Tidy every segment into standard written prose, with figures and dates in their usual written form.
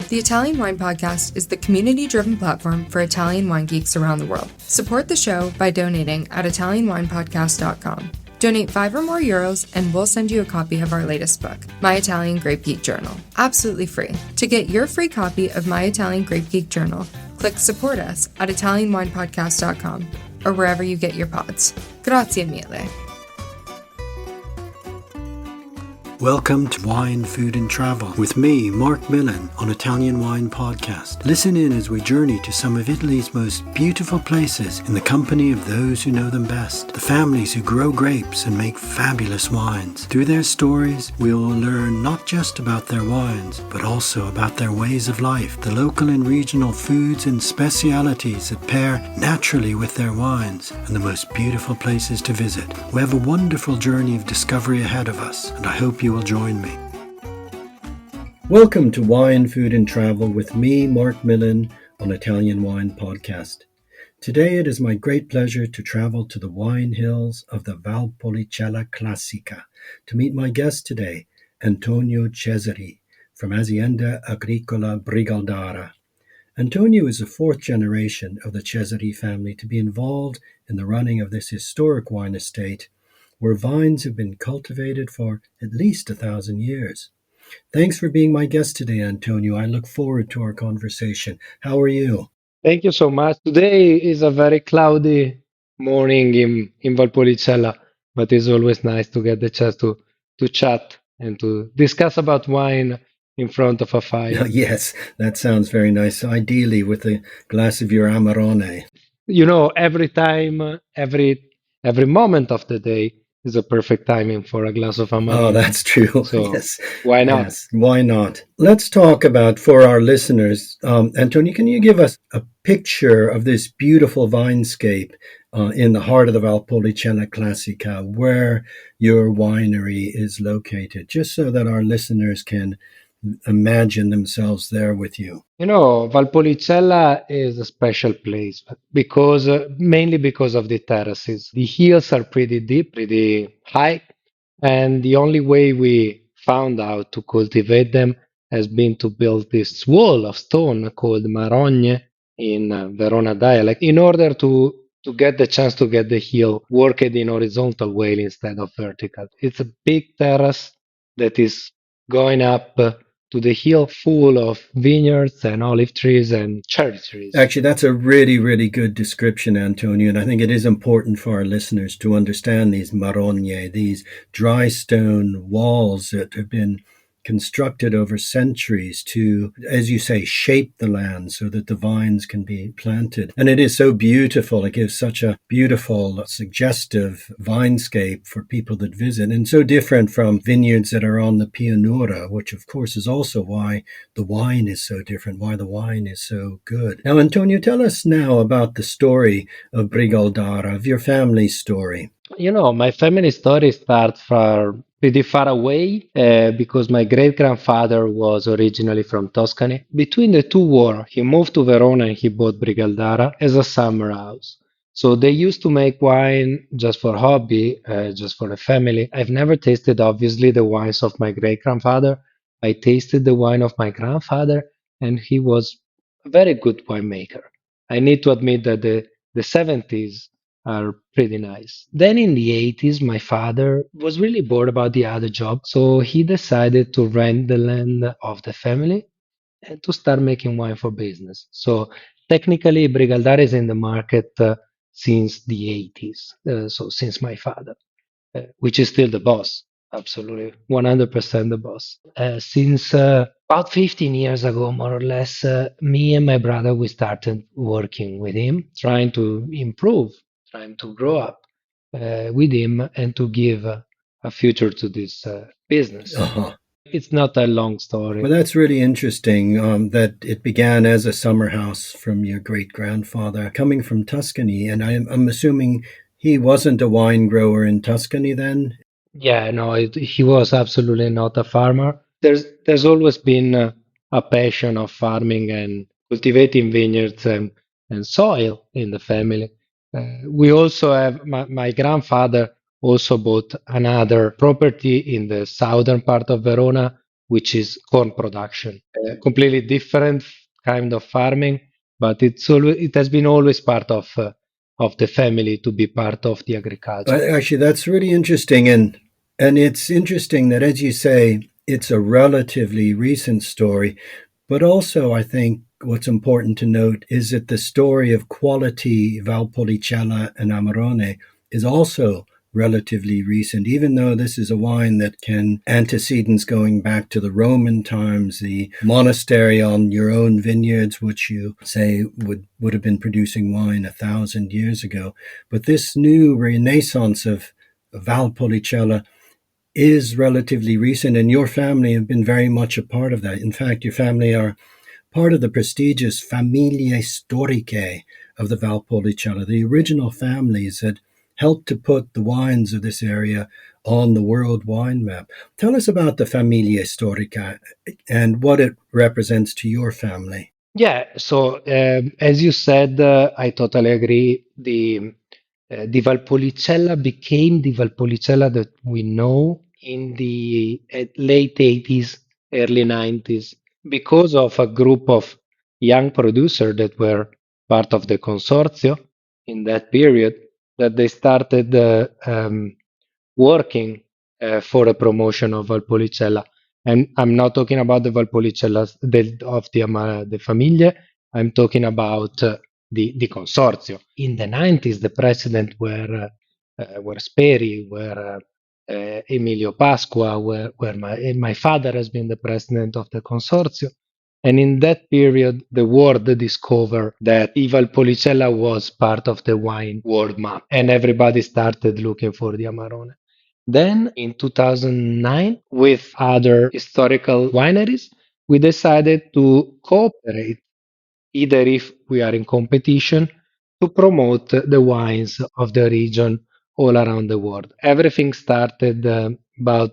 The Italian Wine Podcast is the community-driven platform for Italian wine geeks around the world. Support the show by donating at ItalianWinePodcast.com. Donate €5 or more and we'll send you a copy of our latest book, My Italian Grape Geek Journal, absolutely free. To get your free copy of My Italian Grape Geek Journal, click Support Us at ItalianWinePodcast.com or wherever you get your pods. Grazie mille. Welcome to Wine, Food and Travel with me, Marc Millon, on Italian Wine Podcast. Listen in as we journey to some of Italy's most beautiful places in the company of those who know them best, the families who grow grapes and make fabulous wines. Through their stories, we will learn not just about their wines, but also about their ways of life, the local and regional foods and specialities that pair naturally with their wines, and the most beautiful places to visit. We have a wonderful journey of discovery ahead of us, and I hope you will join me. Welcome to Wine, Food and Travel with me, Marc Millon, on Italian Wine Podcast. Today it is my great pleasure to travel to the wine hills of the Valpolicella Classica to meet my guest today, Antonio Cesari, from Azienda Agricola Brigaldara. Antonio is the fourth generation of the Cesari family to be involved in the running of this historic wine estate, where vines have been cultivated for at least 1,000 years. Thanks for being my guest today, Antonio. I look forward to our conversation. How are you? Thank you so much. Today is a very cloudy morning in Valpolicella, but it's always nice to get the chance to chat and to discuss about wine in front of a fire. Yes, that sounds very nice. Ideally with a glass of your Amarone. You know, every time, every moment of the day is a perfect timing for a glass of Amarone. Oh, that's true. So yes. why not? Yes, why not? Let's talk about, for our listeners, Antonio, can you give us a picture of this beautiful vinescape in the heart of the Valpolicella Classica, where your winery is located, just so that our listeners can imagine themselves there with you? You know, Valpolicella is a special place because mainly because of the terraces. The hills are pretty deep, pretty high, and the only way we found out to cultivate them has been to build this wall of stone called Marone in Verona dialect in order to get the chance to get the hill worked in horizontal way instead of vertical. It's a big terrace that is going up to the hill full of vineyards and olive trees and cherry trees. Actually, that's a really, really good description, Antonio, and I think it is important for our listeners to understand these marogne, these dry stone walls that have been constructed over centuries to, as you say, shape the land so that the vines can be planted. And it is so beautiful. It gives such a beautiful, suggestive vinescape for people that visit, and so different from vineyards that are on the Pianura, which of course is also why the wine is so different, why the wine is so good. Now, Antonio, tell us now about the story of Brigaldara, of your family's story. You know, my family story starts from pretty far away because my great-grandfather was originally from Tuscany. Between the two wars, he moved to Verona and he bought Brigaldara as a summer house. So they used to make wine just for hobby, just for the family. I've never tasted, obviously, the wines of my great-grandfather. I tasted the wine of my grandfather, and he was a very good winemaker. I need to admit that the 70s are pretty nice. Then in the 80s, my father was really bored about the other job, so he decided to rent the land of the family and to start making wine for business. So technically, Brigaldara is in the market since the 80s, so since my father, which is still the boss, absolutely 100% the boss. Since about 15 years ago, more or less, me and my brother, we started working with him, trying to improve, trying to grow up with him and to give a future to this business. Uh-huh. It's not a long story. Well, that's really interesting that it began as a summer house from your great-grandfather coming from Tuscany. And I'm assuming he wasn't a wine grower in Tuscany then? Yeah, no, he was absolutely not a farmer. There's always been a passion of farming and cultivating vineyards and soil in the family. We also have my grandfather also bought another property in the southern part of Verona which is corn production. Completely different kind of farming, but it has been always part of the family to be part of the agriculture. Actually, that's really interesting, and it's interesting that, as you say, it's a relatively recent story. But also, I think what's important to note is that the story of quality Valpolicella and Amarone is also relatively recent, even though this is a wine that can antecedents going back to the Roman times, the monastery on your own vineyards, which you say would have been producing wine 1,000 years ago. But this new renaissance of Valpolicella is relatively recent, and your family have been very much a part of that. In fact, your family are part of the prestigious Famiglie Storiche of the Valpolicella, the original families that helped to put the wines of this area on the world wine map. Tell us about the Famiglie Storica and what it represents to your family. Yeah, so as you said, I totally agree. The Valpolicella became the Valpolicella that we know in the late 80s, early 90s, because of a group of young producers that were part of the consortio in that period, that they started working for a promotion of Valpolicella. And I'm not talking about the Valpolicellas of the Famiglie. I'm talking about the consortio. In the 90s, the president were Speri, were Emilio Pasqua, where my father has been the president of the consortio. And in that period, the world discovered that Valpolicella was part of the wine world map, and everybody started looking for the Amarone. Then in 2009, with other historical wineries, we decided to cooperate, either if we are in competition, to promote the wines of the region all around the world. Everything started about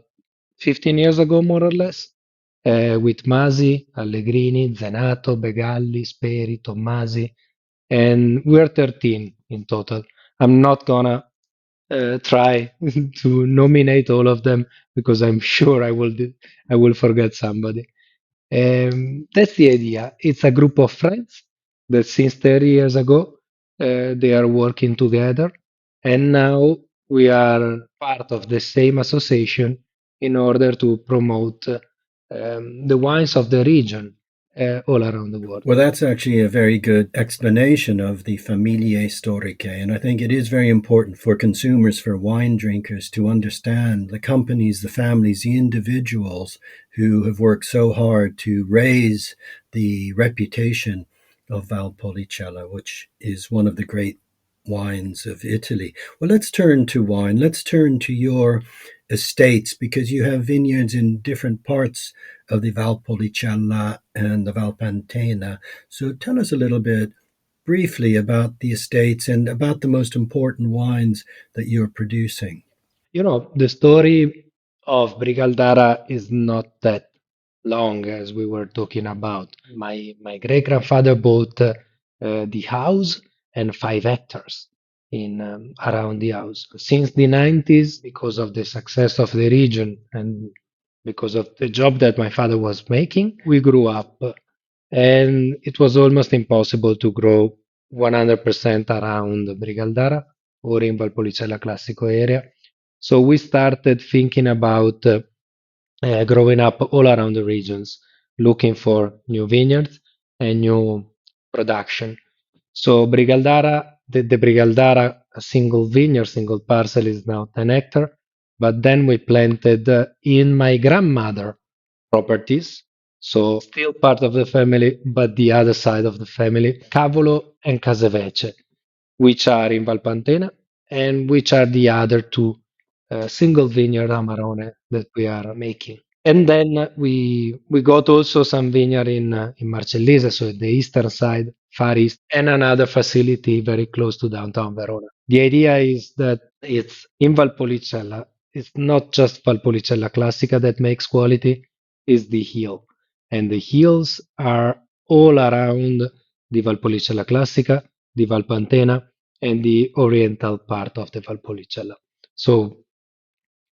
15 years ago, more or less, with Masi, Allegrini, Zenato, Begalli, Speri, Tommasi, and we're 13 in total. I'm not gonna try to nominate all of them because I'm sure I will forget somebody. That's the idea. It's a group of friends that since 30 years ago they are working together, and now we are part of the same association in order to promote the wines of the region all around the world. Well, that's actually a very good explanation of the Famiglie Storiche. And I think it is very important for consumers, for wine drinkers, to understand the companies, the families, the individuals who have worked so hard to raise the reputation of Valpolicella, which is one of the great wines of Italy. Well, let's turn to wine. Let's turn to your estates, because you have vineyards in different parts of the Valpolicella and the Valpantena. So tell us a little bit briefly about the estates and about the most important wines that you're producing. The story of Brigaldara is not that long as we were talking about. My great grandfather bought the house and 5 hectares in around the house. Since the 90s, because of the success of the region and because of the job that my father was making, we grew up, and it was almost impossible to grow 100% around Brigaldara or in Valpolicella Classico area. So we started thinking about growing up all around the regions, looking for new vineyards and new production. So the Brigaldara, a single vineyard, single parcel is now 10 hectares. But then we planted in my grandmother properties, so still part of the family, but the other side of the family, Cavolo and Case Vecie, which are in Valpantena, and which are the other two single vineyard Amarone that we are making. And then we got also some vineyard in Marcellise, so at the eastern side, far east, and another facility very close to downtown Verona. The idea is that it's in Valpolicella. It's not just Valpolicella Classica that makes quality, it's the hill. And the hills are all around the Valpolicella Classica, the Valpantena, and the oriental part of the Valpolicella. So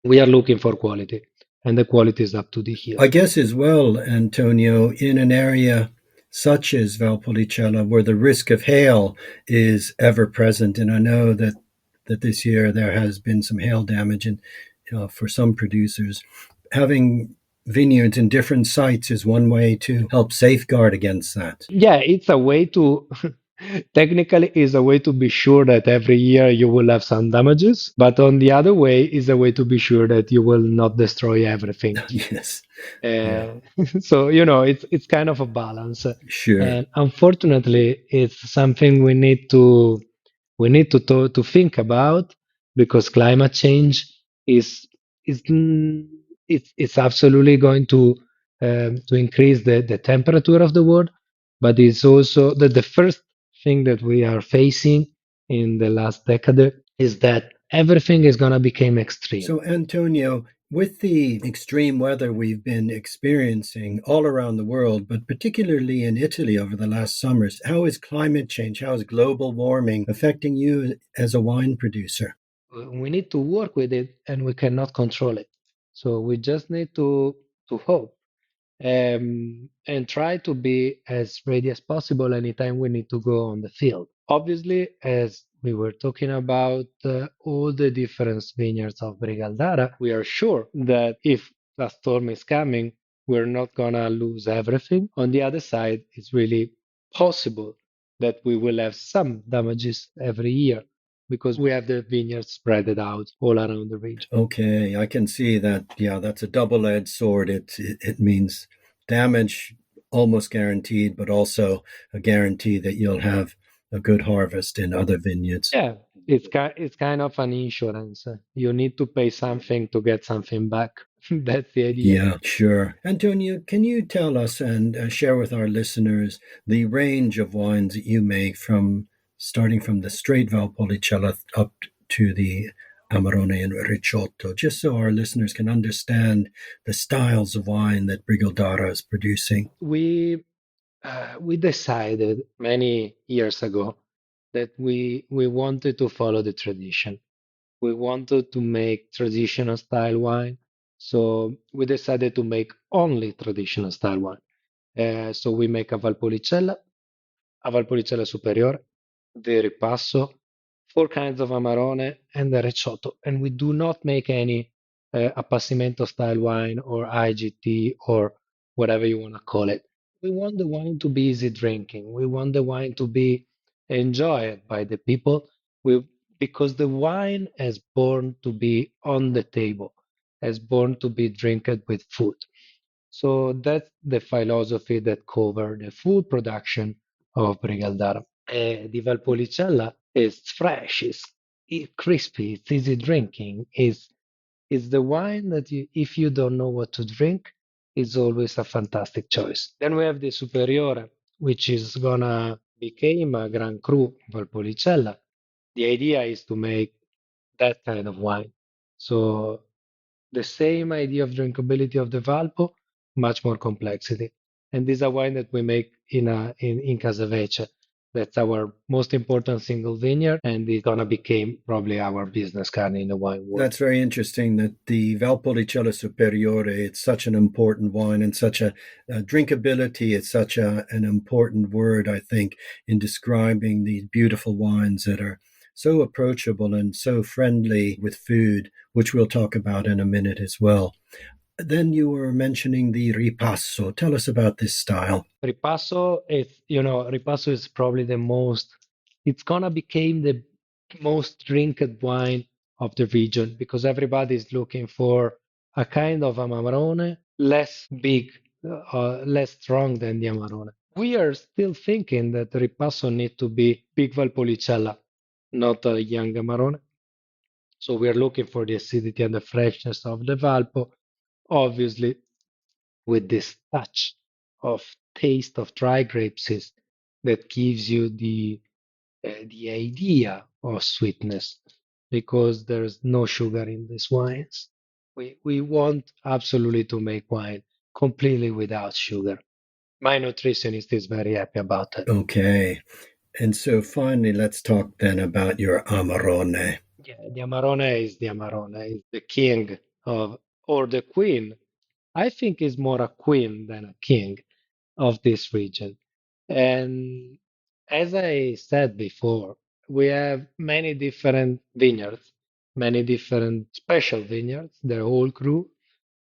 we are looking for quality. and the quality is up to the hill. I guess as well, Antonio, in an area such as Valpolicella, where the risk of hail is ever present, and I know that this year there has been some hail damage, and for some producers, having vineyards in different sites is one way to help safeguard against that. Yeah, it's a way to technically is a way to be sure that every year you will have some damages, but on the other way is a way to be sure that you will not destroy everything. Yes. Yeah. So it's kind of a balance, Sure. and unfortunately, it's something we need to think about because climate change is is mm, it's absolutely going to increase the temperature of the world, but it's also the first thing that we are facing in the last decade is that everything is going to become extreme. So, Antonio, with the extreme weather we've been experiencing all around the world, but particularly in Italy over the last summers, how is climate change, how is global warming affecting you as a wine producer? We need to work with it and we cannot control it. So we just need to hope and try to be as ready as possible anytime we need to go on the field. Obviously, as we were talking about all the different vineyards of Brigaldara, we are sure that if a storm is coming, we're not gonna lose everything. On the other side, it's really possible that we will have some damages every year because we have the vineyards spread out all around the region. Okay, I can see that. Yeah, that's a double-edged sword. It means damage almost guaranteed, but also a guarantee that you'll have a good harvest in other vineyards. Yeah, it's kind of an insurance. You need to pay something to get something back. That's the idea. Yeah, sure. Antonio, can you tell us and share with our listeners the range of wines that you make from starting from the straight Valpolicella up to the Amarone and Ricciotto, just so our listeners can understand the styles of wine that Brigaldara is producing? We decided many years ago that we wanted to follow the tradition. We wanted to make traditional style wine, so we decided to make only traditional style wine. So we make a Valpolicella Superiore, the Ripasso, four kinds of Amarone, and the Recioto. And we do not make any Appassimento style wine or IGT or whatever you want to call it. We want the wine to be easy drinking. We want the wine to be enjoyed by the people. Because the wine is born to be on the table, is born to be drinked with food. So that's the philosophy that covered the full production of Brigaldara. The Valpolicella is fresh, it's crispy, it's easy drinking. Is the wine that if you don't know what to drink, is always a fantastic choice. Then we have the Superiore, which is gonna become a Grand Cru Valpolicella. The idea is to make that kind of wine. So the same idea of drinkability of the Valpo, much more complexity. And this is a wine that we make in Case Vecie. That's our most important single vineyard, and it's gonna become probably our business card in the wine world. That's very interesting that the Valpolicella Superiore, it's such an important wine and such a drinkability, it's such an important word, I think, in describing these beautiful wines that are so approachable and so friendly with food, which we'll talk about in a minute as well. Then you were mentioning the Ripasso. Tell us about this style. Ripasso is probably it's gonna become the most drinked wine of the region because everybody is looking for a kind of Amarone less big, less strong than the Amarone. We are still thinking that Ripasso need to be big Valpolicella, not a young Amarone. So we are looking for the acidity and the freshness of the Valpo, obviously with this touch of taste of dry grapes that gives you the idea of sweetness because there's no sugar in these wines. We want absolutely to make wine completely without sugar. My nutritionist is very happy about it. Okay. And so finally, let's talk then about your Amarone. Yeah, the Amarone is the Amarone, is the king of or the queen. I think is more a queen than a king of this region. And as I said before, we have many different vineyards, many different special vineyards, they're all crew.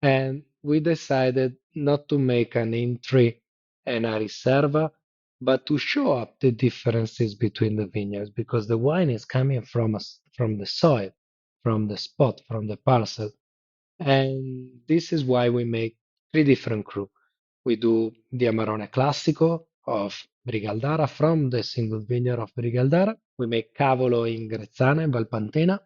And we decided not to make an entry and a riserva, but to show up the differences between the vineyards because the wine is coming from us, from the soil, from the spot, from the parcel. And this is why we make three different crew. We do the Amarone Classico of Brigaldara from the single vineyard of Brigaldara. We make Cavolo in Grezzana and Valpantena.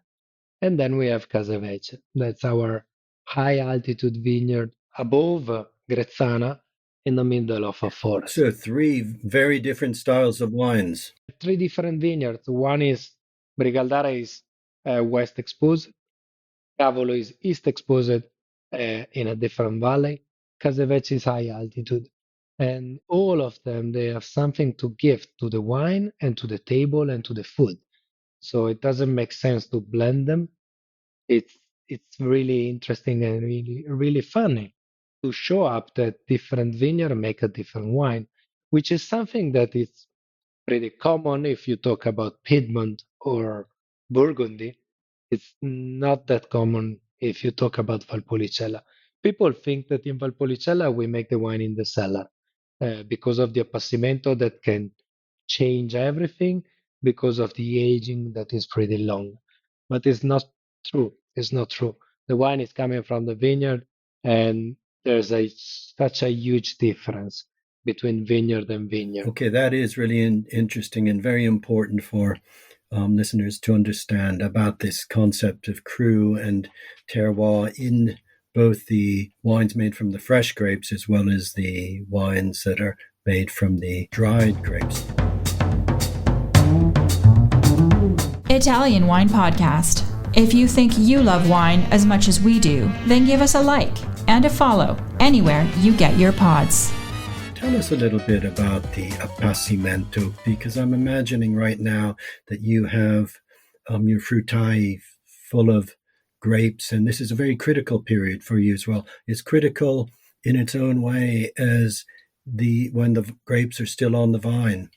And then we have Case Vecie. That's our high altitude vineyard above Grezzana in the middle of a forest. So three very different styles of wines. Three different vineyards. One is Brigaldara is west exposed, Cavolo is east exposed in a different valley. Casavecchi is high altitude. And all of them, they have something to give to the wine and to the table and to the food. So it doesn't make sense to blend them. It's it's really interesting and really funny to show up that different vineyard make a different wine, which is something that is pretty common if you talk about Piedmont or Burgundy. It's not that common if you talk about Valpolicella. People think that in Valpolicella we make the wine in the cellar because of the appassimento that can change everything because of the aging that is pretty long. But it's not true. It's not true. The wine is coming from the vineyard, and there's such a huge difference between vineyard and vineyard. Okay, that is really interesting and very important for listeners to understand about this concept of cru and terroir in both the wines made from the fresh grapes as well as the wines that are made from the dried grapes. Italian Wine Podcast. If you think you love wine as much as we do, then give us a like and a follow anywhere you get your pods. Tell us a little bit about the appassimento, because I'm imagining right now that you have your frutai full of grapes, and this is a very critical period for you as well. It's critical in its own way as when the grapes are still on the vine.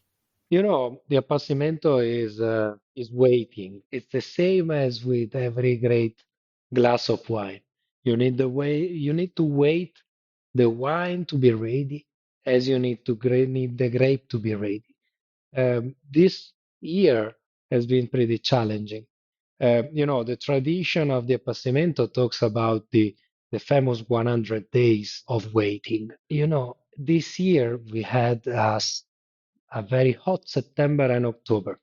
You know, the appassimento is waiting. It's the same as with every great glass of wine. You need to wait the wine to be ready as you need need the grape to be ready. This year has been pretty challenging. The tradition of the appassimento talks about the famous 100 days of waiting. This year we had a very hot September and October.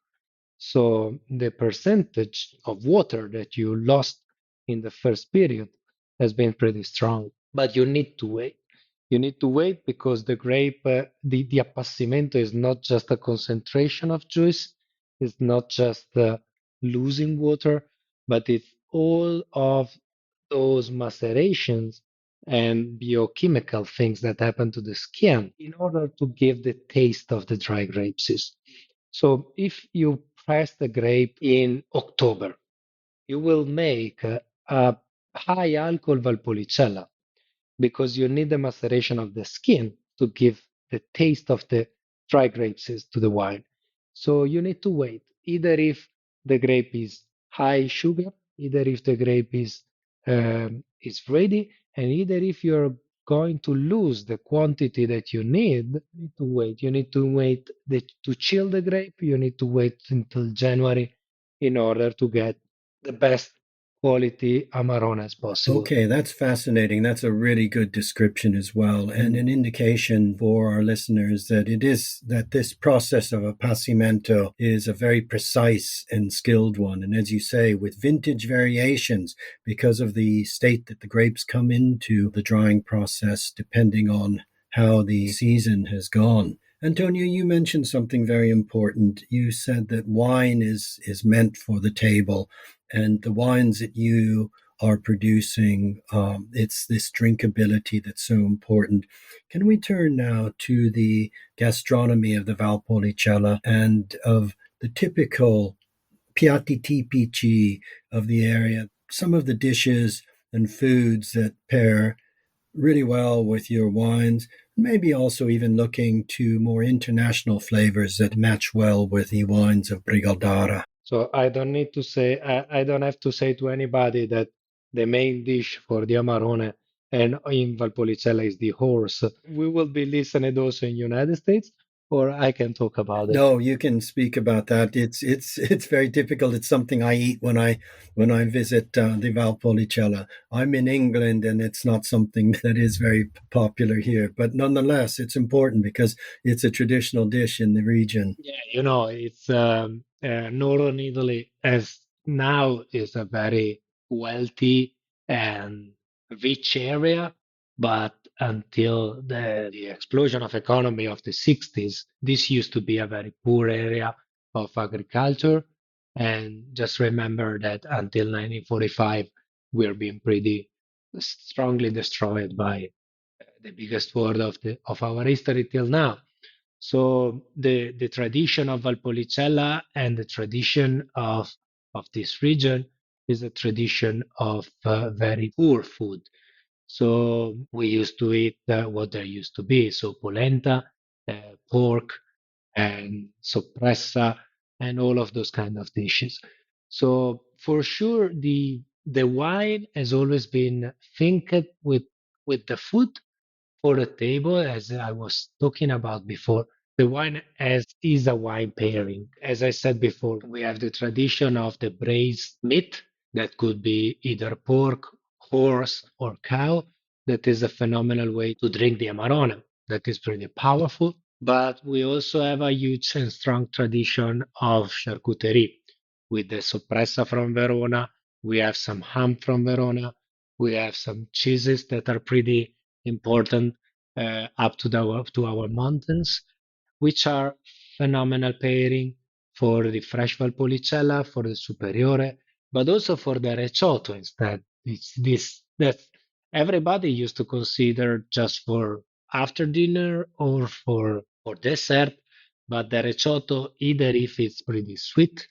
So the percentage of water that you lost in the first period has been pretty strong. But you need to wait. You need to wait because the grape, the appassimento is not just a concentration of juice, it's not just losing water, but it's all of those macerations and biochemical things that happen to the skin in order to give the taste of the dry grape juice. So if you press the grape in October, you will make a high alcohol Valpolicella because you need the maceration of the skin to give the taste of the dry grapes to the wine. So you need to wait, either if the grape is high sugar, either if the grape is ready, and either if you're going to lose the quantity that you need to wait. You need to wait to chill the grape. You need to wait until January in order to get the best quality Amarone as possible. Okay, that's fascinating. That's a really good description as well, and an indication for our listeners that this process of appassimento is a very precise and skilled one. And as you say, with vintage variations, because of the state that the grapes come into the drying process, depending on how the season has gone. Antonio, you mentioned something very important. You said that wine is meant for the table, and the wines that you are producing, it's this drinkability that's so important. Can we turn now to the gastronomy of the Valpolicella and of the typical piatti tipici of the area? Some of the dishes and foods that pair really well with your wines. Maybe also even looking to more international flavors that match well with the wines of Brigaldara. So I don't need to say, I don't have to say to anybody that the main dish for the Amarone and in Valpolicella is the horse. We will be listening also in United States, or I can talk about it. No, you can speak about that. It's very difficult. It's something I eat when I visit the Valpolicella. I'm in England, and it's not something that is very popular here. But nonetheless, it's important because it's a traditional dish in the region. Yeah, it's northern Italy as now is a very wealthy and rich area, but until the explosion of economy of the 60s, this used to be a very poor area of agriculture. And just remember that until 1945, we're being pretty strongly destroyed by the biggest war of our history till now. So the tradition of Valpolicella and the tradition of this region is a tradition of very poor food. So we used to eat what there used to be. So polenta, pork, and soppressa, and all of those kind of dishes. So for sure, the wine has always been think with the food for the table, as I was talking about before. The wine as is a wine pairing. As I said before, we have the tradition of the braised meat that could be either pork, horse, or cow. That is a phenomenal way to drink the Amarone. That is pretty powerful. But we also have a huge and strong tradition of charcuterie with the soppressa from Verona. We have some ham from Verona. We have some cheeses that are pretty important up to our mountains, which are phenomenal pairing for the fresh Valpolicella, for the Superiore, but also for the Recioto instead. It's this that everybody used to consider just for after dinner or for dessert, but the Recioto, either if it's pretty sweet,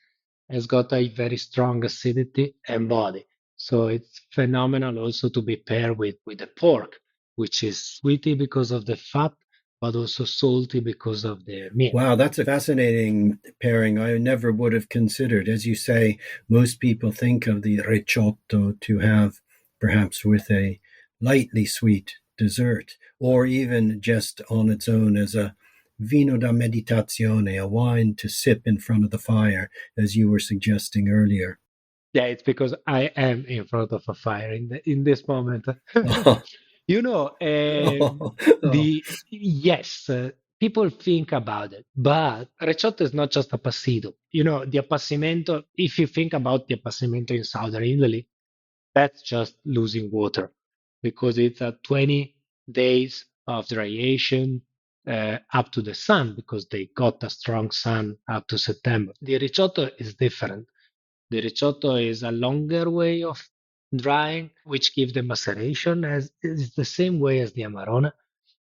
has got a very strong acidity and body. So it's phenomenal also to be paired with the pork, which is sweety because of the fat, but also salty because of the meat. Wow, that's a fascinating pairing. I never would have considered. As you say, most people think of the ricciotto to have perhaps with a lightly sweet dessert, or even just on its own as a vino da meditazione, a wine to sip in front of the fire, as you were suggesting earlier. Yeah, it's because I am in front of a fire in this moment. Oh, You know, oh, oh. the yes, people think about it, but Recioto is not just a passido. The appassimento, if you think about the appassimento in southern Italy, that's just losing water because it's a 20 days of dryation up to the sun because they got a strong sun up to September. The Recioto is different. The risotto is a longer way of drying, which gives the maceration as is the same way as the Amarone.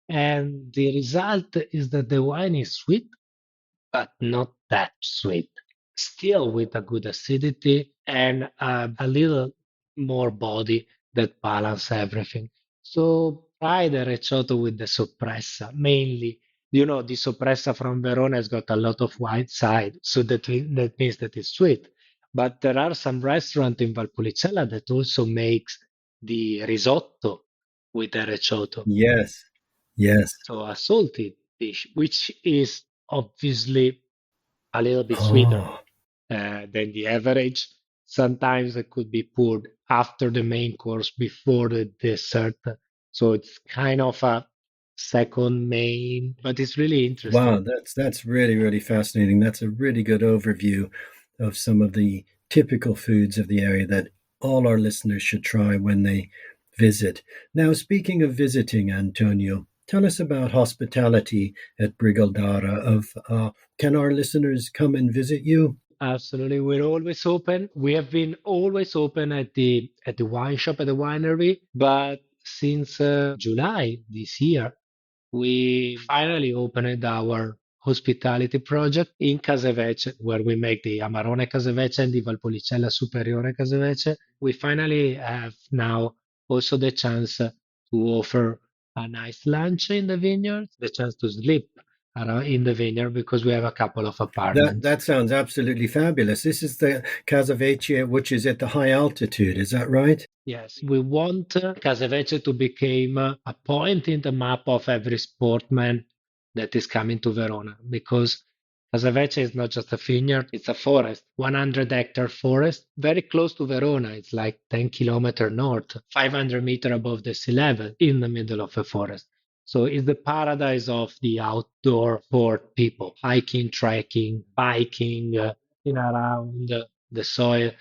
And the result is that the wine is sweet, but not that sweet. Still with a good acidity and a little more body that balance everything. So try the recotto with the soppressa, mainly. The soppressa from Verona has got a lot of white side, so that means that it's sweet. But there are some restaurants in Valpolicella that also makes the risotto with the recotto. Yes, yes. So a salty dish, which is obviously a little bit sweeter Oh. than the average. Sometimes it could be poured after the main course, before the dessert. So it's kind of a second main, but it's really interesting. Wow, that's really, really fascinating. That's a really good overview of some of the typical foods of the area that all our listeners should try when they visit. Now, speaking of visiting, Antonio, tell us about hospitality at Brigaldara. Can our listeners come and visit you? Absolutely, we're always open. We have been always open at the wine shop at the winery, but since July this year, we finally opened our hospitality project in Case Vecie, where we make the Amarone Case Vecie and the Valpolicella Superiore Case Vecie. We finally have now also the chance to offer a nice lunch in the vineyard, the chance to sleep in the vineyard because we have a couple of apartments. That sounds absolutely fabulous. This is the Case Vecie, which is at the high altitude. Is that right? Yes, we want Case Vecie to become a point in the map of every sportman that is coming to Verona, because Case Vecie is not just a vineyard, it's a forest, 100-hectare forest, very close to Verona. It's like 10 kilometers north, 500 meters above the sea level, in the middle of a forest. So it's the paradise of the outdoor sport people, hiking, trekking, biking, in around the soil.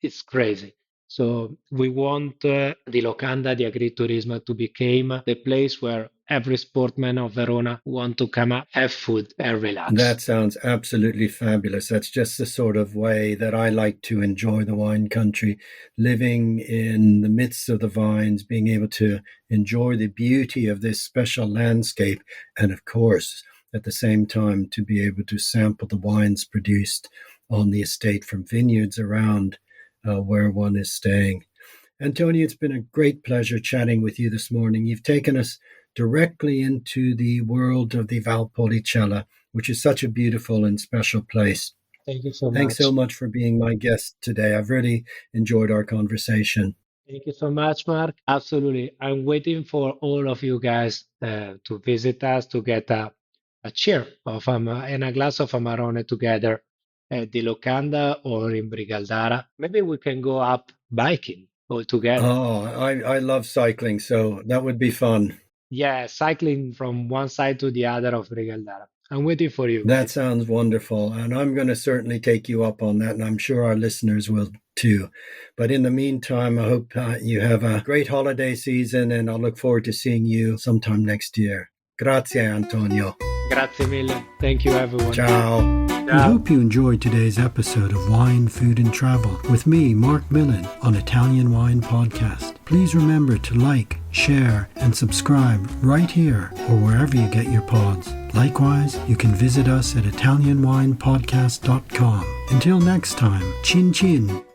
It's crazy. So we want the Locanda di Agriturismo to become the place where every sportman of Verona want to come up, have food, and relax. That sounds absolutely fabulous. That's just the sort of way that I like to enjoy the wine country, living in the midst of the vines, being able to enjoy the beauty of this special landscape, and of course, at the same time, to be able to sample the wines produced on the estate from vineyards around where one is staying. Antonio, it's been a great pleasure chatting with you this morning. You've taken us directly into the world of the Valpolicella, which is such a beautiful and special place. Thank you so much. Thanks so much for being my guest today. I've really enjoyed our conversation. Thank you so much, Mark. Absolutely. I'm waiting for all of you guys to visit us, to get a cheer of and a glass of Amarone together at the Locanda or in Brigaldara. Maybe we can go up biking all together. Oh, I love cycling, so that would be fun. Yeah, cycling from one side to the other of Brigaldara. I'm waiting for you. That sounds wonderful, and I'm going to certainly take you up on that, and I'm sure our listeners will too. But in the meantime, I hope you have a great holiday season, and I'll look forward to seeing you sometime next year. Grazie, Antonio. Grazie mille. Thank you, everyone. Ciao. We hope you enjoyed today's episode of Wine, Food and Travel with me, Marc Millon, on Italian Wine Podcast. Please remember to like, share, and subscribe right here or wherever you get your pods. Likewise, you can visit us at ItalianWinePodcast.com. Until next time, chin chin.